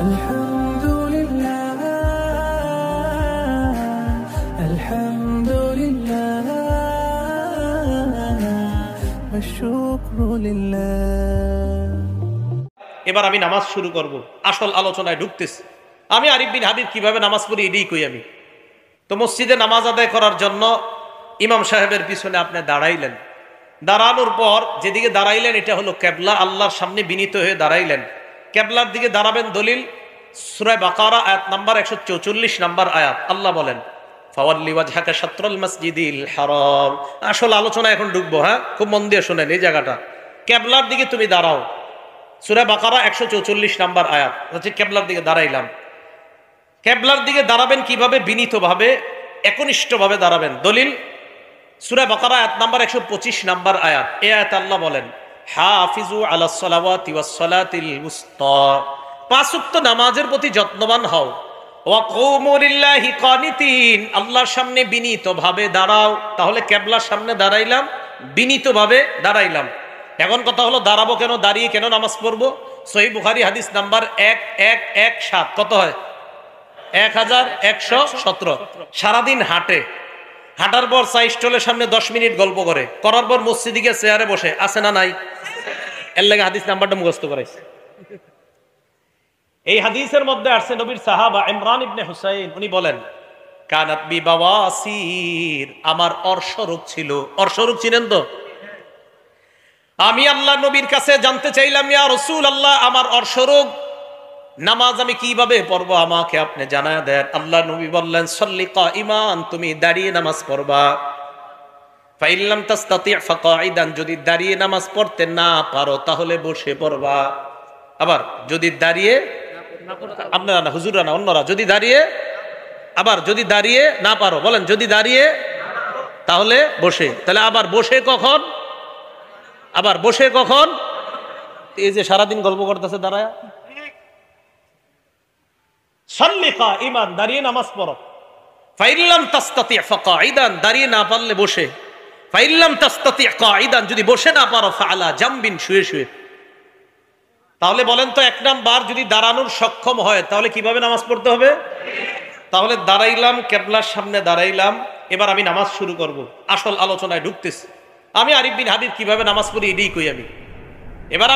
আলহামদুলিল্লাহ আলহামদুলিল্লাহ ওয়া শুকরু লিল্লাহ। এবার আমি নামাজ শুরু করব, আসল আলোচনায় ঢুকতেছি। আমি আরিফ বিন হাবিব কিভাবে নামাজ পড়ি এটাই কই আমি। তো মসজিদে নামাজ আদায় করার জন্য ইমাম সাহেবের পিছনে আপনি দাঁড়াইলেন, দাঁড়ানোর পর যেদিকে দাঁড়াইলেন এটা হলো কেবলা, আল্লাহর সামনে বিনীত হয়ে দাঁড়াইলেন। কেবলার দিকে দাঁড়াবেন, দলিল সূরা বাকারা আয়াত নাম্বার 144 নাম্বার আয়াত। আল্লাহ বলেন ফাওয়াল্লি ওয়াজহাকা শাতরাল মাসজিদিল হারাম। আসল আলোচনা এখন ঢুকবো, হ্যাঁ, খুব মন দিয়ে শুনেন এই জায়গাটা। কেবলার দিকে তুমি দাঁড়াও, সূরা বাকারা 144 নাম্বার আয়াত হচ্ছে কেবলার দিকে দাঁড়াইলাম। কেবলার দিকে দাঁড়াবেন কিভাবে? বিনীতভাবে, একনিষ্ঠভাবে দাঁড়াবেন। দলিল সূরা বাকারা আয়াত নাম্বার 125 নাম্বার আয়াত। এই আয়াত আল্লাহ বলেন হাফিজু আলাস সালাওয়াতি ওয়াস সালাতিল উসতা, পাঁচ ওয়াক্ত নামাজের প্রতি যত্নবান হও। ওয়া কুমু লিল্লাহি কানিতিন, আল্লাহর সামনে বিনীতভাবে দাঁড়াও। তাহলে কেবলার সামনে দাঁড়াইলাম, বিনীতভাবে দাঁড়াইলাম। এখন কথা হলো দাঁড়াবো কেন, দাঁড়িয়ে কেন নামাজ পড়বো? সহিহ বুখারী হাদিস নাম্বার 1117। কত হয়? 1117। সারাদিন হাঁটে, হাঁটার পর চা স্টলের সামনে 10 মিনিট গল্প করে, করার পর মসজিদে গিয়ে চেয়ারে বসে, আছে না নাই? এর লাগে হাদিস নাম্বারটা মুখস্থ করাইছে। এই হাদিসের মধ্যে আসছে নবীর সাহাবা ইমরান ইবনে হুসাইন, উনি বলেন কানাত বি বাওয়াসির, আমার অর্শরোগ ছিল। অর্শরোগ চিনেন তো? আমি আল্লাহ নবীর কাছে জানতে চাইলাম, ইয়া রাসূলুল্লাহ, আমার অর্শরোগ, নামাজ আমি কিভাবে পড়বো আমাকে আপনি জানায় দেন। আল্লাহ নবী বললেন সল্লি কাইমান, তুমি দাঁড়িয়ে নামাজ পড়বা। ফাইন লাম তাস্তাতি' ফাকাইদান, যদি দাঁড়িয়ে নামাজ পড়তে না পারো তাহলে বসে পড়বা। আবার যদি দাঁড়িয়ে, আপনারা না, হুজুররা না, অন্যরা, যদি দাঁড়িয়ে, আবার যদি দাঁড়িয়ে না পারো, বলেন যদি দাঁড়িয়ে তাহলে বসে। তাহলে আবার বসে কখন? আবার বসে কখন? এই যে সারাদিন গল্প করতেছে দাঁড়ায়। সল্লি কাইমান, দাঁড়িয়ে নামাজ পড়ো। ফাইন লাম তাস্তাতি' ফাকাইদান, দাঁড়িয়ে না পারলে বসে। ফাইন লাম তাস্তাতি' কাইদান, যদি বসে না পারো ফাআলা জামবিন, শুয়ে শুয়ে। তাহলে বলেন তো, এক নাম্বার যদি দাঁড়ানোর সক্ষম হয় তাহলে কিভাবে নামাজ পড়তে হবে? তাহলে দাঁড়াইলাম, কেবলার সামনে দাঁড়াইলাম, এবার আমি নামাজ শুরু করব, আসল আলোচনায় ঢুকতেছি। আমি আরিফ বিন হাবিব কিভাবে নামাজ পড়ি এটাই কই আমি। এবার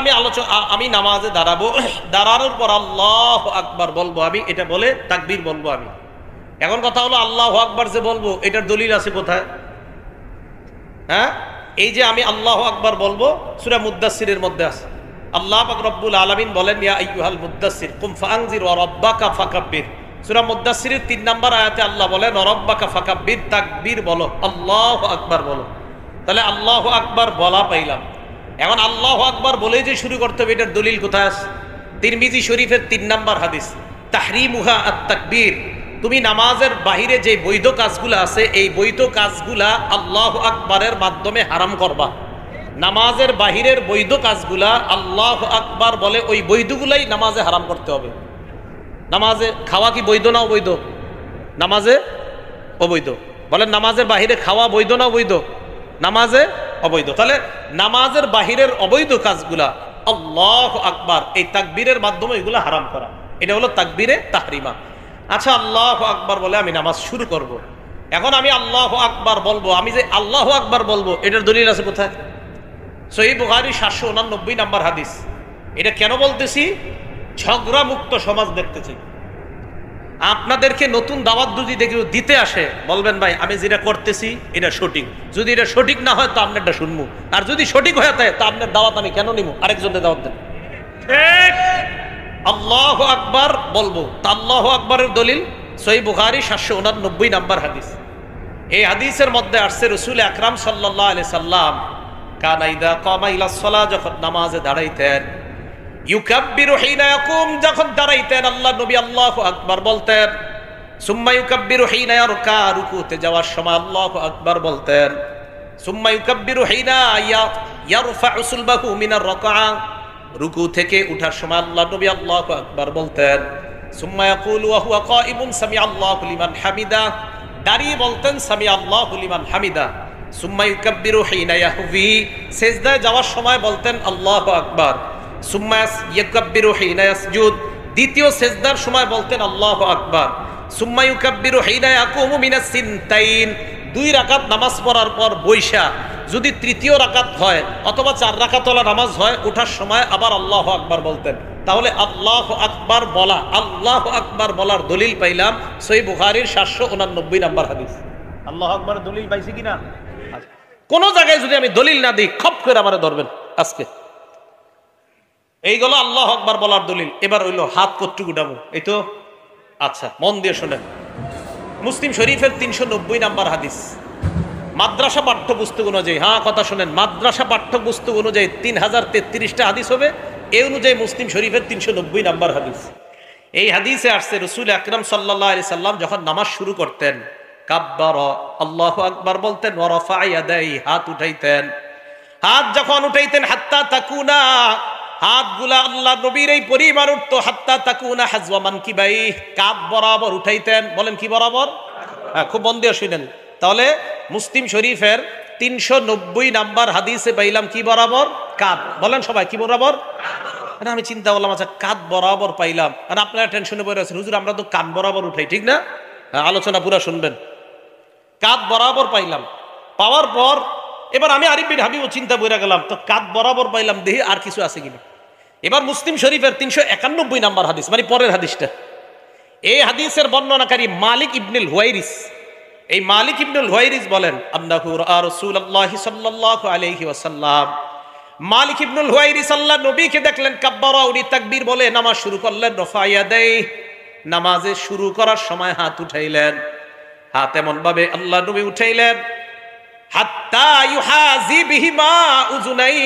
আমি নামাজে দাঁড়াবো, দাঁড়ানোর পর আল্লাহু আকবার বলবো আমি, এটা বলে তাকবীর বলবো আমি। এখন কথা হলো আল্লাহু আকবার যে বলবো এটার দলিল আছে কোথায়? হ্যাঁ, এই যে আমি আল্লাহু আকবার বলবো সূরা মুদ্দাসসিরের মধ্যে আছে। আল্লাহ পাক রব্বুল আলামিন বলেন ইয়া আইয়ুহাল মুদ্দাসসির কুম ফাআনজির ওয়া রাব্বাকা ফাকাব্বির। সূরা মুদ্দাসসিরের 3 নম্বর আয়াতে আল্লাহ বলেন ওয়া রাব্বাকা ফাকাব্বির, তাকবীর বলো, আল্লাহু আকবার বলো। তাহলে আল্লাহু আকবার বলা পাইলাম। এখন আল্লাহু আকবার বলে যে শুরু করতে হবে এটার দলিল কোথায় আছে? তিরমিজি শরীফের 3 নম্বর হাদিস, তাহরিমুহা আত-তাকবীর। তুমি নামাজের বাহিরে যে বৈধ কাজগুলো আছে এই বৈধ কাজগুলা আল্লাহু আকবারের মাধ্যমে হারাম করবা। নামাজের বাহিরের বৈধ কাজগুলা আল্লাহু আকবার বলে ওই বৈধগুলাই নামাজে হারাম করতে হবে। নামাজে খাওয়া কি বৈধ না অবৈধ? নামাজে অবৈধ। বলেন নামাজের বাহিরে খাওয়া বৈধ না অবৈধ? নামাজে অবৈধ। তাহলে নামাজের বাহিরের অবৈধ কাজগুলা আল্লাহু আকবার এই তাকবীরের মাধ্যমে এগুলা হারাম করা, এটা হলো তাকবীরে তাহরিমা। আচ্ছা, আল্লাহু আকবার বলে আমি নামাজ শুরু করব। এখন আমি আল্লাহু আকবার বলবো, আমি যে আল্লাহু আকবার বলবো এটার দলিল আছে কোথায়? সহিহ বুখারী 789 নম্বর হাদিস। এটা কেন বলতেছি? ঝগড়া মুক্ত সমাজ দেখতেছি। আপনাদেরকে নতুন দাওয়াত যদি দিতে আসে বলবেন ভাই আমি যেটা করতেছি এটা সঠিক, যদি এটা সঠিক না হয় তো আপনারটা শুনবো, আর যদি সঠিক হয়ে থাকে তা আপনার দাওয়াত আমি কেন নিব? আরেকজনের দাওয়াত দেন। আল্লাহু আকবার বলবো, তা আল্লাহু আকবারের দলিল সহিহ বুখারী 789 নম্বর হাদিস। এই হাদিসের মধ্যে আসছে রাসূল আকরাম সাল্লাল্লাহু আলাইহি সাল্লাম কানা ইযা কামা ইলাস সালাহ, যখন নামাজে দাঁড়াইতেন, ইউকাব্বিরু হিনা ইয়াকুম, যখন দাঁড়াইতেন আল্লাহ নবী আল্লাহু আকবার বলতেন। সুম্মা ইউকাব্বিরু হিনা ইয়ারকা, রুকুতে যাওয়ার সময় আল্লাহু আকবার বলতেন। সুম্মা ইউকাব্বিরু হিনা ইয়ারফাউ সুলবাহু মিনার রাকআ, রুকু থেকে উঠার সময় আল্লাহ নবী আল্লাহু আকবার বলতেন। সুম্মা ইয়াকুলু ওয়া হুয়া কাইমুন সামিআ আল্লাহু লিমান হামিদা, দাঁড়িয়ে বলতেন সামিআ আল্লাহু লিমান হামিদা। সুম্মা ইউকাব্বিরু হিনা ইয়াহবি, সিজদায় যাওয়ার সময় বলতেন আল্লাহু আকবার। সুম্মা ইউকাব্বিরু হিনা ইয়াসজুদ, দ্বিতীয় সেজদার সময় বলতেন আল্লাহু আকবার, সুম্মা ইউকাব্বিরু হিনা ইয়াকুমু মিনাস সিনতাইন। 2 রাকাত নামাজ পড়ার পর বৈশা যদি তৃতীয় রাকাত হয় অথবা 4 রাকাতওয়ালা নামাজ হয়, ওঠার সময় আবার আল্লাহু আকবার বলতেন। তাহলে আল্লাহু আকবার বলা, আল্লাহু আকবার বলার দলিল পাইলাম সহিহ বুখারীর 789 নম্বর হাদিস। আল্লাহু আকবার দলিল পাইছি কিনা? কোন জায়গায় যদি আমি দলিল না দিই খপ করে আমারে ধরবেন আজকে। এইগুলো আল্লাহু আকবার বলার দলিল। এবার হইলো হাত কতটুকু উঠাবো, এই তো। আচ্ছা, মন দিয়ে শোনেন। মুসলিম শরীফের 390 নাম্বার হাদিস, মাদ্রাসা পাঠ্যপুস্তক অনুযায়ী, হ্যাঁ কথা শোনেন, মাদ্রাসা পাঠ্যপুস্তক অনুযায়ী 3033টা হাদিস হবে। এই অনুযায়ী মুসলিম শরীফের 390 নাম্বার হাদিস। এই হাদিসে আসছে রাসূল আকরাম সাল্লাল্লাহু আলাইহি সাল্লাম যখন নামাজ শুরু করতেন, কাব্বারা, আল্লাহু আকবার বলতেন, ওয়া রাফা ইয়াদাই, হাত উঠাইতেন। হাত যখন উঠাইতেন, হাত্তা তাকুনা, হাতগুলা আল্লাহ নবীর এই পরিমাণ উঠতো, হাত্তা তাকুনা হাজওয়া মানকিবাই, কাঁধ বরাবর উঠাইতেন। বলেন কি বরাবর? হ্যাঁ, খুব মন দিয়ে শুনেন। তাহলে মুসলিম শরীফের 390 নাম্বার হাদিসে পাইলাম কি বরাবর? কাঁধ। বলেন সবাই কি বরাবর? আমি চিন্তা করলাম, আচ্ছা কাঁধ বরাবর পাইলাম, আর আপনারা টেনশনে পড়ে আছেন, হুজুর আমরা তো কান বরাবর উঠাই, ঠিক না? আলোচনা পুরা শুনবেন। কাঁধ বরাবর পাইলাম, পাওয়ার পর এবার আমি আরিফ বিন হাবিব চিন্তা করে গেলাম, তো কাঁধ বরাবর পাইলাম, দেখি আর কিছু আছে কিনা। এবার মুসলিম শরীফের 391 নাম্বার হাদিস, মানে পরের হাদিসটা। এই হাদিসের বর্ণনাকারী মালিক ইবনুল হুয়াইরিস। এই মালিক ইবনুল হুয়াইরিস বলেন, আন্নাহু রাআ রাসূলুল্লাহি সাল্লাল্লাহু আলাইহি ওয়াসাল্লাম। মালিক ইবনুল হুয়াইরিস আল্লাহ নবীকে দেখলেন, কাব্বারা, উনি তাকবীর বলে নামাজ শুরু করলেন, রফা ইয়াদাই, নামাজে শুরু করার সময় হাত উঠাইলেন। হাত এমন ভাবে আল্লাহ নবী উঠাইলেন, হাত্তা ইউহাজি বিহিমা উযুনাই,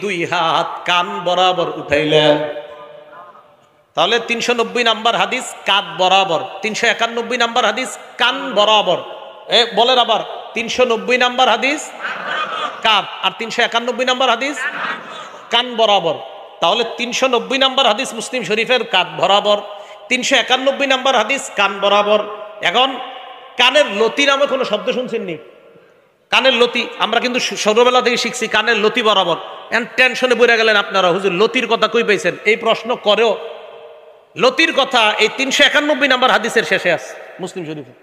2 হাত কান বরাবর উঠাইলেন। তাহলে 390 নাম্বার হাদিস কাঁধ বরাবর, 391 নাম্বার হাদিস কান বরাবর। বলেন আবার, 390 নাম্বার হাদিস কাঁধ, আর 391 নাম্বার হাদিস কান বরাবর। তাহলে 390 নাম্বার হাদিস মুসলিম শরীফের কাঁধ বরাবর, 391 নাম্বার হাদিস কান বরাবর। এখন কানের লতি নামে কোনো শব্দ শুনছেন নি? কানের লতি আমরা কিন্তু ছোটবেলা থেকে শিখছি, কানের লতি বরাবর। টেনশনে পড়ে গেলেন আপনারা, হুজুর লতির কথা কই পাইছেন? এই প্রশ্ন করেও লতির কথা এই 391 নাম্বার হাদিসের শেষে আছে মুসলিম শরীফে।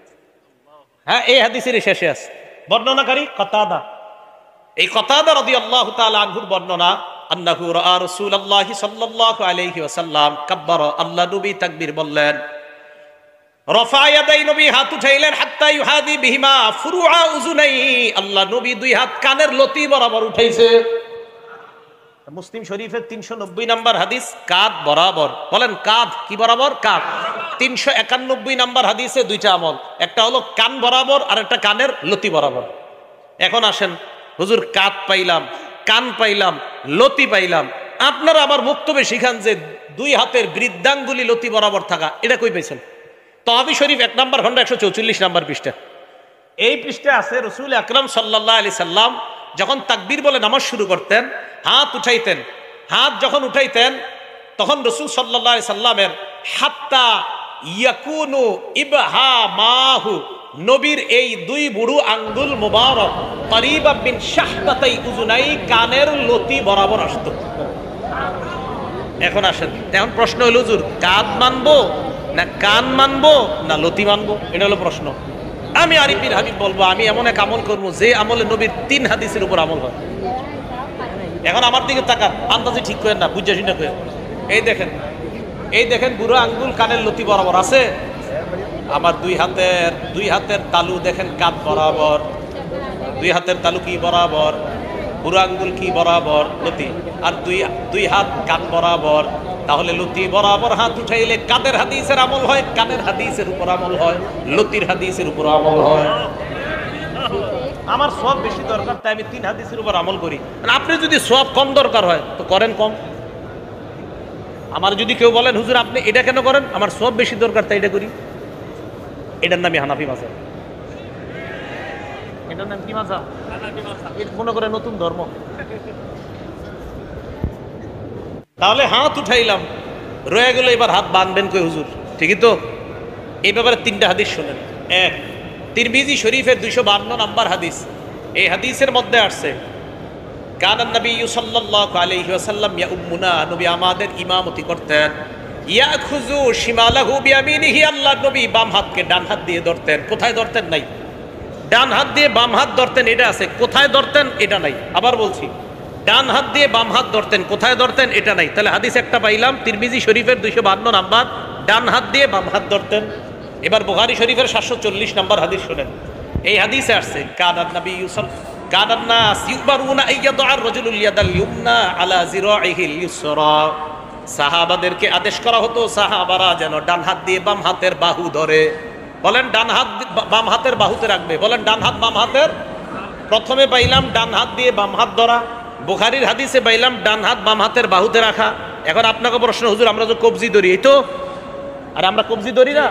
হ্যাঁ, এই হাদিসের শেষে আছে। বর্ণনাকারী কতাদা। এই কতাদা রাদিয়াল্লাহু তাআলা আনহুর বর্ণনা, আন্নাহু রাআ রাসূলুল্লাহি সাল্লাল্লাহু আলাইহি ওয়াসাল্লাম কাব্বারা, আল্লাহ নবী তাকবীর বললেন, রফা ইয়াদাই, নবী হাত উঠাইলেন, হাত্তা ইউহাদি বিহিমা ফুরুআ উযুনাই, আল্লাহ নবী 2 হাত কানের লতি বরাবর উঠাইছে। মুসলিম শরীফের 390 নাম্বার হাদিস কাঁধ বরাবর। বলেন কাঁধ কি বরাবর? কাঁধ। 391 নাম্বার হাদিসে 2টা আমল, একটা হলো কান বরাবর আর একটা কানের লতি বরাবর। এখন আসেন, হুজুর কাঁধ পাইলাম, কান পাইলাম, লতি পাইলাম, আপনারা আবার বক্তব্যে শিখান যে 2 হাতের বৃদ্ধাঙ্গুলি লতি বরাবর থাকা, এটা কই পাইছেন? তহাবি শরীফ 1 নম্বর খন্ড 144 নম্বর পৃষ্ঠা। এই পৃষ্ঠায় আছে, রাসূল আকরাম সাল্লাল্লাহু আলাইহি সাল্লাম যখন তাকবীর বলে নামাজ শুরু করতেন, হাত উঠাইতেন। হাত যখন উঠাইতেন তখন রাসূল সাল্লাল্লাহু আলাইহি সাল্লামের হাত্তা ইয়াকুনু ইবহামাহু, নবীর এই 2 বুড়ো আঙ্গুল মুবারক করিবা বিন শাহবাতাই উযুনাই, কানের লতি বরাবর আসতো। এখন আসেন, এখন প্রশ্ন হলো, হুজুর কাঁধ মানবো না কান মানবো না লতি মানবো? এটা হলো প্রশ্ন। আমি আরিফ বিন হাবিব বলবো, আমি এমন এক আমল করবো যে আমলে নবীর 3 হাদিসের উপর আমল হয়। এখন আমার দিকে তাকান, আন্দাজে ঠিক করেন না, বুঝে শুনে করেন। এই দেখেন বুড়ো আঙ্গুল কানের লতি বরাবর আছে। আমার 2 হাতের তালু দেখেন কাঁধ বরাবর। 2 হাতের তালু কি বরাবর? বুড়ো আঙ্গুল কি বরাবর? লতি। আর 2 হাত কান বরাবর। তাহলে লতি বরাবর হাত উঠাইলে কাদের হাদিসের আমল হয়? কানের হাদিসের উপর আমল হয়, লতির হাদিসের উপর আমল হয়। আমার সওয়াব বেশি দরকার, তাই আমি 3 হাদিসের উপর আমল করি। আপনি যদি সওয়াব কম দরকার হয় তো করেন কম। আমার যদি কেউ বলেন, হুজুর আপনি এটা কেন করেন? আমার সওয়াব বেশি দরকার তাই এটা করি। এটার নামই হানাফি মাযহাব। এটার নাম কি মাযহাব? হানাফি মাযহাব। এটা মনে করে নতুন ধর্ম। তাহলে হাত উঠাইলাম, রয়ে গেল, এবার হাত বাঁধবেন কই হুজুর? ঠিকই তো। এই ব্যাপারে 3টা হাদিস শোনেন। 1, তিরমিজি শরীফের 252 নাম্বার হাদিস। এই হাদিসের মধ্যে আসছে, কানান নবী সাল্লাল্লাহু আলাইহি ওয়াসাল্লাম ইয়াউম্মুনা, নবী আমাদের ইমামতি করতেন, ইয়াখুযু শিমালাহু বিয়ামিনিহি, আল্লাহর নবী বাম হাতকে ডান হাত দিয়ে ধরতেন। কোথায় ধরতেন? নাই। ডান হাত দিয়ে বাম হাত ধরতেন, এটা আছে। কোথায় ধরতেন? এটা নাই। আবার বলছি, ডান হাত দিয়ে বাম হাত ধরতেন, কোথায় ধরতেন? এটা নাই। তাহলে হাদিস একটা পাইলাম, তিরমিজি শরীফের 252 নাম্বার, ডান হাত দিয়ে বাম হাত ধরতেন। এবার বুখারী শরীফের 740 নাম্বার হাদিস শুনেন। এই হাদিসে আসছে কানান নবী কানান নাস ইউবারুনা আইয়াদআর রাজুলুল ইয়াদাল ইউমনা আলা জিরাইহিল ইউসরা। সাহাবাদেরকে আদেশ করা হতো সাহাবারা যেন ডান হাত দিয়ে বাম হাতের বাহু ধরে। বলেন ডান হাত বাম হাতের বাহুতে রাখবে। বলেন ডান হাত বাম হাতের। প্রথমে পাইলাম ডান হাত দিয়ে বাম হাত ধরা, বুখারীর হাদিসে পাইলাম ডান হাত বাম হাতের বাহুতে রাখা। এখন আপনাকে প্রশ্ন, হুজুর আমরা তো কবজি ধরি, এই তো, আর আমরা কবজি ধরি না?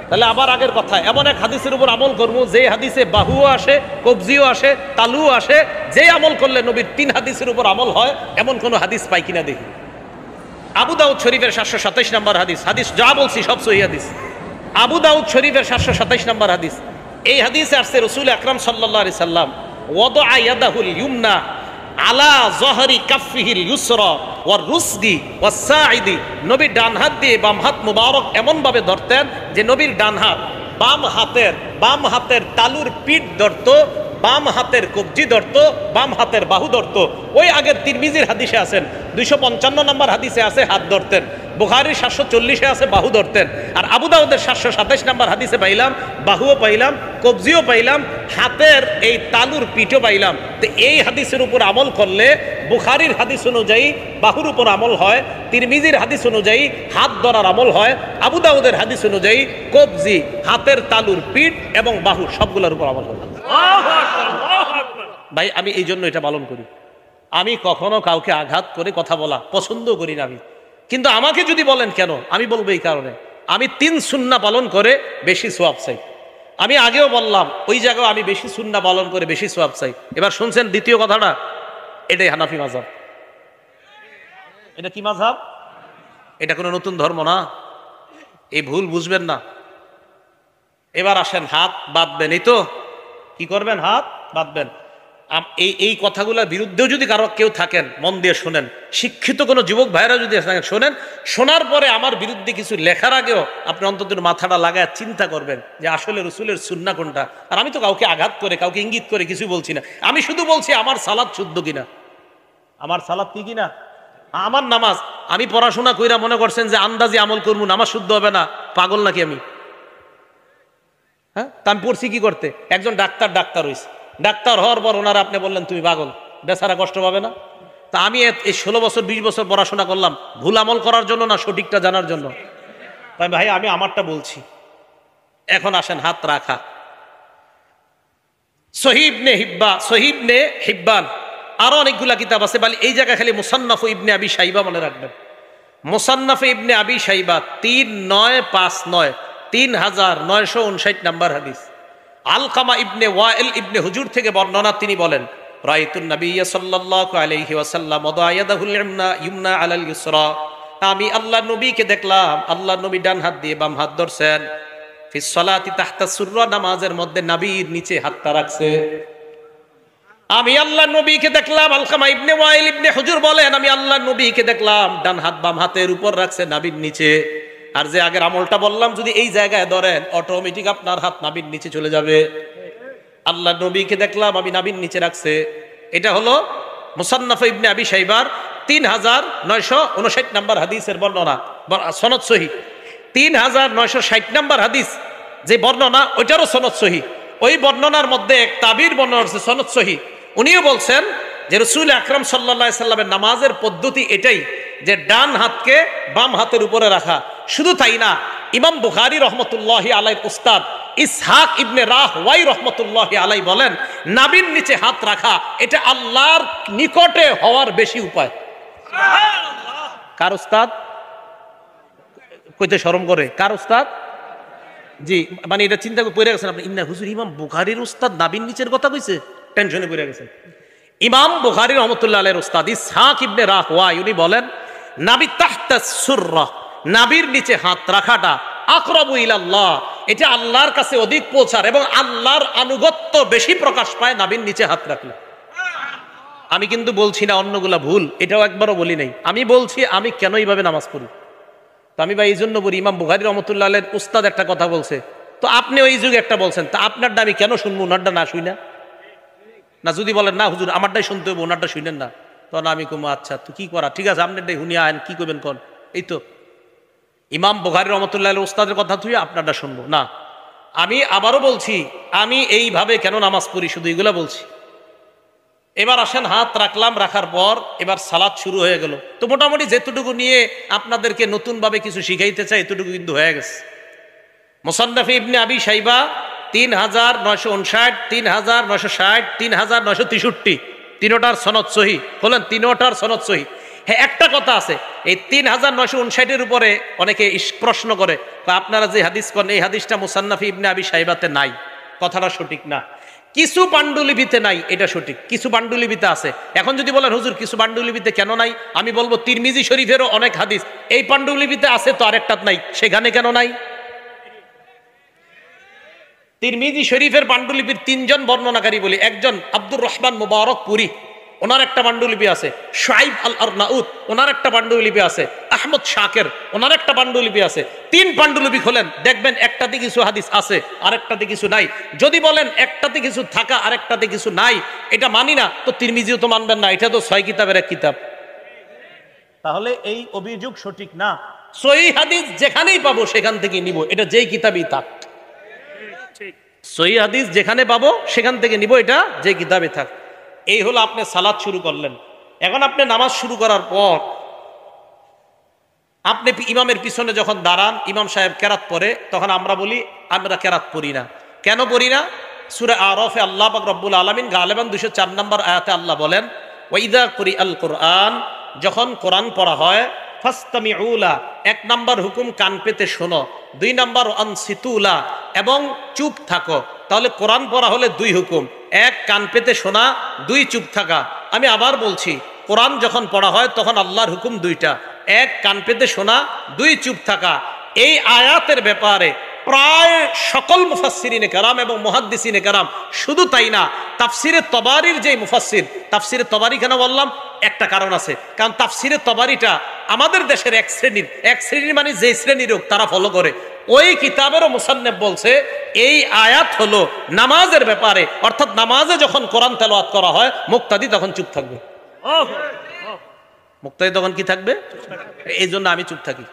তাহলে আবার আগের কথা, এমন এক হাদিসের উপর আমল করবো যে হাদিসে বাহুও আসে, কবজিও আসে, তালুও আসে, যে আমল করলে নবীর 3 হাদিসের উপর আমল হয়, এমন কোন হাদিস পাই কিনা দেখি। আবু দাউদ শরীফের 727 নম্বর হাদিস, হাদিস যা বলছি সব সহিহ হাদিস। আবু দাউদ শরীফের 727 নম্বর হাদিস। এই হাদিসে আসছে রাসূল আকরাম সাল্লাল্লাহু আলাইহি সাল্লাম ওয়াদা ইয়াদাহুল ইউমনা আলা যহরি কাফিহিল ইউসরা ওয়ার রুসদি ওয়াস সাইদি। নবী ডান হাত দিয়ে বাম হাত মুবারক এমন ভাবে ধরতেন যে নবীর ডান হাত বাম হাতের তালুর পিঠ ধরতো, বাম হাতের কবজি ধরতো, বাম হাতের বাহু ধরতো। ওই আগের তিরমিজির হাদিসে আছেন 255 নম্বর হাদিসে আছে হাত ধরতেন, বুখারীর 740-এ আছে বাহু ধরতেন, আর আবু দাউদের 727 নম্বর হাদিসে পাইলাম বাহুও পাইলাম, কবজিও পাইলাম, হাতের এই তালুর পিঠও পাইলাম। তো এই হাদিসের উপর আমল করলে বুখারীর হাদিস অনুযায়ী বাহুর উপর আমল হয়, তিরমিজির হাদিস অনুযায়ী হাত ধরার আমল হয়, আবু দাউদের হাদিস অনুযায়ী কবজি, হাতের তালুর পিঠ এবং বাহু সবগুলোর উপর আমল হয়। ভাই আমি এই জন্য এটা পালন করি। আমি কখনো কাউকে আঘাত করে কথা বলা পছন্দ করি না আমি, কিন্তু আমাকে যদি বলেন কেন, আমি বলবো এই কারণে আমি 3 সুন্নাহ পালন করে বেশি সওয়াব চাই। আমি আগেও বললাম ওই জায়গায় আমি বেশি সুন্নাহ পালন করে বেশি সওয়াব চাই। এবার শুনছেন দ্বিতীয় কথাটা, এটাই হানাফি মাযহাব। এটা কি মাযহাব? এটা কোনো নতুন ধর্ম না, এই ভুল বুঝবেন না। এবার আসেন হাত বাঁধবেন, এই তো কি করবেন? হাত বাঁধবেন। এই কথাগুলোর বিরুদ্ধেও যদি কারো কেউ থাকেন মন দিয়ে শোনেন, শিক্ষিত কোনো যুবক ভাইরা যদি থাকেন শোনেন, শোনার পরে আমার বিরুদ্ধে কিছু লেখার আগেও আপনি অন্তত মাথাটা লাগায় চিন্তা করবেন যে আসলে রসুলের সুন্নাহ কোনটা। আর আমি তো কাউকে আঘাত করে কাউকে ইঙ্গিত করে কিছু বলছি না, আমি শুধু বলছি আমার সালাত শুদ্ধ কিনা, আমার সালাত কি কিনা, আমার নামাজ। আমি পড়াশোনা কইরা মনে করছেন যে আন্দাজে আমল করবো, নামাজ শুদ্ধ হবে না? পাগল নাকি আমি? হ্যাঁ, তা আমি পড়ছি কি করতে? একজন ডাক্তার হয়েছে, ডাক্তার হওয়ার পর ওনারা আপনি বললেন তুমি পাগল, বেচারা কষ্ট পাবে না? তা আমি এই 16 বছর 20 বছর পড়াশোনা করলাম ভুল আমল করার জন্য না সঠিকটা জানার জন্য? তাই ভাই আমি আমারটা বলছি। এখন আসেন হাত রাখা। সহিহ ইবনে হিব্বান আরো অনেকগুলা কিতাব আছে, বলে এই জায়গায় খালি মুসান্নাফ ইবনে আবি শাইবা মনে রাখবেন। মুসান্নাফ ইবনে আবি শাইবা 3959 3959 নম্বর হাদিস। আলকামা ইবনে ওয়াইল ইবনে হুজুর থেকে বর্ণনা, তিনি বলেন রাআইতুন নাবিয়্য সাল্লাল্লাহু আলাইহি ওয়াসাল্লাম ওয়াদা ইয়াদাহুল ইয়ুমনা আলাল ইউসরা। আমি আল্লাহর নবীকে দেখলাম, আল্লাহর নবী ডান হাত দিয়ে বাম হাত ধরছেন। ফিস সালাতি তাহতা সুররা, নামাজের মধ্যে নাভির নিচে হাতটা রাখছে। আমি আল্লাহর নবীকে দেখলাম, আলকামা ইবনে ওয়াইল ইবনে হুজুর বলেন আমি আল্লাহর নবীকে দেখলাম ডান হাত বাম হাতের উপর রাখছে নাভির নিচে। আর যে আগের আমলটা বললাম যদি এই জায়গায় ধরেন অটোমেটিক আপনার হাত নাভির নিচে চলে যাবে। আল্লাহর নবীকে দেখলাম আমি নাভির নিচে রাখছে। এটা হলো মুসান্নাফ ইবনে আবি শাইবার 3959 নম্বর হাদিসের বর্ণনা, সনদ সহিহ। 3960 নম্বর হাদিস যে বর্ণনা, ওইটারও সনদ সহিহ। ওই বর্ণনার মধ্যে এক তাবির বর্ণনা আছে সনদ সহিহ। উনিও বলছেন যে রাসূল আকরাম সাল্লাল্লাহু আলাইহি সাল্লামের নামাজের পদ্ধতি এটাই যে ডান হাতকে বাম হাতের উপরে রাখা। শুধু তাই না, ইমাম বুখারী রহমতুল্লাহি আলাইহির উস্তাদ ইসহাক ইবনে রাহওয়াই রহমতুল্লাহি আলাইহি বলেন নাভির নিচে হাত রাখা এটা আল্লাহর নিকটে হওয়ার বেশি উপায়। কার উস্তাদ? কইতে শরম করে, কার উস্তাদ? জি, মানে এটা চিন্তা করে পড়ে গেছেন আপনি, ইন্না হুজুর ইমাম বুখারীর উস্তাদ নাভির নিচের কথা কইছে, টেনশনে পড়ে গেছেন। ইমাম বুখারী রহমতুল্লাহ আলাইহির উস্তাদ ইসহাক ইবনে রাহওয়াই উনি বলেন নাভি তাহতা সুররা, নাভির নিচে হাত রাখাটা আকরাবু ইলাল্লাহ, এটা আল্লাহর কাছে অধিক পৌঁছার এবং আল্লাহর আনুগত্য বেশি প্রকাশ পায় নাভির নিচে হাত রাখলে। আমি কিন্তু বলছি না অন্যগুলা ভুল, এটাও একবারও বলি নাই। আমি বলছি আমি কেন এইভাবে নামাজ পড়ি। তো আমি ভাই এই জন্য বলি, ইমাম বুখারী রহমতুল্লাহ আলাইহির উস্তাদ একটা কথা বলছে, তো আপনি ওই যুগে একটা বলছেন, তা আপনারটা আমি কেন শুনবো, ওনারটা না শুই না? না যদি বলেন না হুজুর আমারটাই শুনতে হবে, ওনারটা শুনেন না, তখন আমি কমো আচ্ছা তো কি করা, ঠিক আছে আপনারটাই হুনিয়া আইন, কি করবেন কন। এই তো ইমাম বুখারী রহমতুল্লাহ আলাইহির উস্তাদের কথা তুই আপনারটা শুনবো না। আমি আবারও বলছি, আমি এইভাবে কেন নামাজ পড়ি, শুধু এগুলা বলছি। এবার আসেন, হাত রাখলাম, রাখার পর এবার সালাত শুরু হয়ে গেল। তো মোটামুটি যেতটুকু নিয়ে আপনাদেরকে নতুনভাবে কিছু শিখাইতে চাই এতটুকু কিন্তু হয়ে গেছে। মুসান্নাফে ইবনে আবি শাইবা 3959, 3960, 3963, তিনোটার সনদ সহি। বলেন তিনোটার সনদ সহি। হ্যাঁ, একটা কথা আছে, এই 3959-এর উপরে অনেকে প্রশ্ন করে, আপনারা যে হাদিস করেন এই হাদিসটা মুসান্নাফে ইবনে আবি শাইবাতে নাই। কথাটা সঠিক না। কিছু পাণ্ডুলিপিতে নাই, এটা সঠিক, কিছু পাণ্ডুলিপিতে আছে। এখন যদি বলেন হুজুর কিছু পাণ্ডুলিপিতে কেন নাই, আমি বলবো তিরমিজি শরীফেরও অনেক হাদিস এই পাণ্ডুলিপিতে আছে, তো আরেকটা নাই, সেখানে কেন নাই? তিরমিজি শরীফের পাণ্ডুলিপির 3 জন বর্ণনাকারী বলি, একজন আব্দুর রহমান মুবারক পুরী, ওনার একটা পাণ্ডুলিপি আছে। শুআইব আল আরনাউত, ওনার একটা পাণ্ডুলিপি আছে। আহমদ শাকের, ওনার একটা পাণ্ডুলিপি আছে। 3 পাণ্ডুলিপি খোলেন, দেখবেন একটাতে কিছু হাদিস আছে, আরেকটাতে কিছু নাই। যদি বলেন একটাতে কিছু থাকা আরেকটাতে কিছু নাই, এটা মানি না, তো তিরমিজিও তো মানবেন না, এটা তো 6 কিতাবের এক কিতাব। তাহলে এই অভিযোগ সঠিক না। সহিহ হাদিস যেখানেই পাবো সেখান থেকে নিব, এটা যেই কিতাবই থাক। সহিহ হাদিস যেখানে পাবো সেখান থেকে নিব, এটা যে কিতাবে থাক। এই হলো আপনি সালাত শুরু করলেন। এখন আপনি নামাজ শুরু করার পর আপনি ইমামের পিছনে যখন দাঁড়ান, ইমাম সাহেব কেরাত পড়ে, তখন আমরা বলি আমরা কেরাত পড়ি না। কেন পড়ি না? সূরা আরাফে আল্লাহ পাক রব্বুল আলামিন গালেবান 204 নম্বর আয়াতে আল্লাহ বলেন, ওয়াইদা কুরিআল কুরআন, যখন কোরআন পড়া হয়, ফাসতামিউ লা, 1 নম্বর হুকুম কান পেতে শোনো, 2 নম্বর আনসিতু লা, এবং চুপ থাকো। তাহলে কোরআন পড়া হলে 2 হুকুম, 1 কান পেতে শোনা, 2 চুপ থাকা। আমি আবার বলছি, কোরআন যখন পড়া হয় তখন আল্লাহর হুকুম 2টা, 1 কান পেতে শোনা, 2 চুপ থাকা। এই আয়াতের ব্যাপারে প্রায় সকল মুফাসসিরিনে কেরাম এবং মুহাদ্দিসিনে কেরাম, শুধু তাই না, তাফসিরে তবারির যে মুফাসসির, তাফসিরে তবারি কেন বললাম, একটা কারণ আছে, কারণ তাফসিরে তবারিটা আমাদের দেশের এক শ্রেণীর মানে যে শ্রেণীর হোক তারা ফলো করে। ওই কিতাবেরও মুসান্নেফ বলছে এই আয়াত হলো নামাজের ব্যাপারে, অর্থাৎ নামাজে যখন কোরআন তেলাওয়াত করা হয় মুক্তাদি তখন চুপ থাকবে। মুক্তাদি তখন কি থাকবে? এই জন্য আমি চুপ থাকি।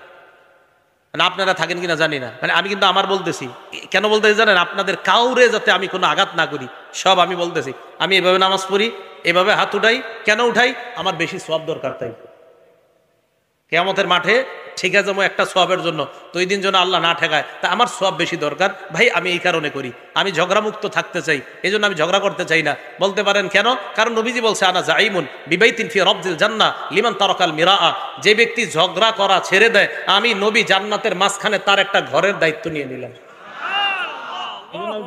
মানে আপনারা থাকেন কিনা জানি না, মানে আমি কিন্তু আমার বলতেছি। কেন বলতেছি জানেন? আপনাদের কাউরে যাতে আমি কোনো আঘাত না করি, সব আমি বলতেছি। আমি এভাবে নামাজ পড়ি, এভাবে হাত উঠাই। কেন উঠাই? আমার বেশি সওয়াব দরকার, তাই কিয়ামতের মাঠে ঠিক আছে একটা সওয়াবের জন্য, তো ওই দিন যেন আল্লাহ না ঠেকায়, তা আমার সওয়াব বেশি দরকার ভাই, আমি এই কারণে করি। আমি ঝগড়ামুক্ত থাকতে চাই, এই জন্য আমি ঝগড়া করতে চাই না। বলতে পারেন কেন? কারণ নবীজি বলছে, আনা জাইমুন বিবাইতিন ফি রাবজিল জান্নাহ লিমান তারাকাল মিরাআ, যে ব্যক্তি ঝগড়া করা ছেড়ে দেয়, আমি নবী জান্নাতের মাঝখানে তার একটা ঘরের দায়িত্ব নিয়ে নিলাম।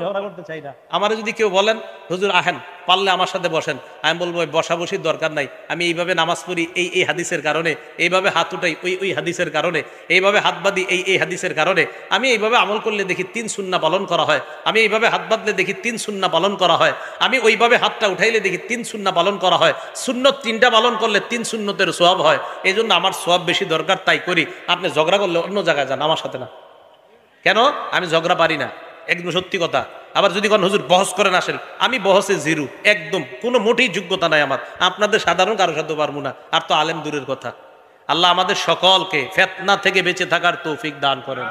ঝগড়া করতে চাই না। আমার যদি কেউ বলেন হুজুর আহেন, পারলে আমার সাথে বসেন, আমি বলবো বসাবসির দরকার নাই। আমি এইভাবে নামাজ পড়ি এই হাদিসের কারণে, এইভাবে হাত উঠাই ওই হাদিসের কারণে, এইভাবে হাত বাঁধি এই হাদিসের কারণে। আমি এইভাবে আমল করলে দেখি 3 সুন্নাহ পালন করা হয়, আমি এইভাবে হাত বাঁধলে দেখি 3 সুন্নাহ পালন করা হয়, আমি ওইভাবে হাতটা উঠাইলে দেখি 3 সুন্নাহ পালন করা হয়। সুন্নত 3টা পালন করলে 3 সুন্নতের সওয়াব হয়। এই জন্য আমার সওয়াব বেশি দরকার, তাই করি। আপনি ঝগড়া করলে অন্য জায়গায় যান, আমার সাথে না। কেন? আমি ঝগড়া পারি না, একদম সত্যি কথা। আবার যদি কোন হুজুর বহস করেন আসেন, আমি বহসে জিরো, একদম কোনো মোটেই যোগ্যতা নাই আমার। আপনাদের সাধারণ কারো সাথে পারবো না, আর তো আলেম দূরের কথা। আল্লাহ আমাদের সকলকে ফিতনা থেকে বেঁচে থাকার তৌফিক দান করেন।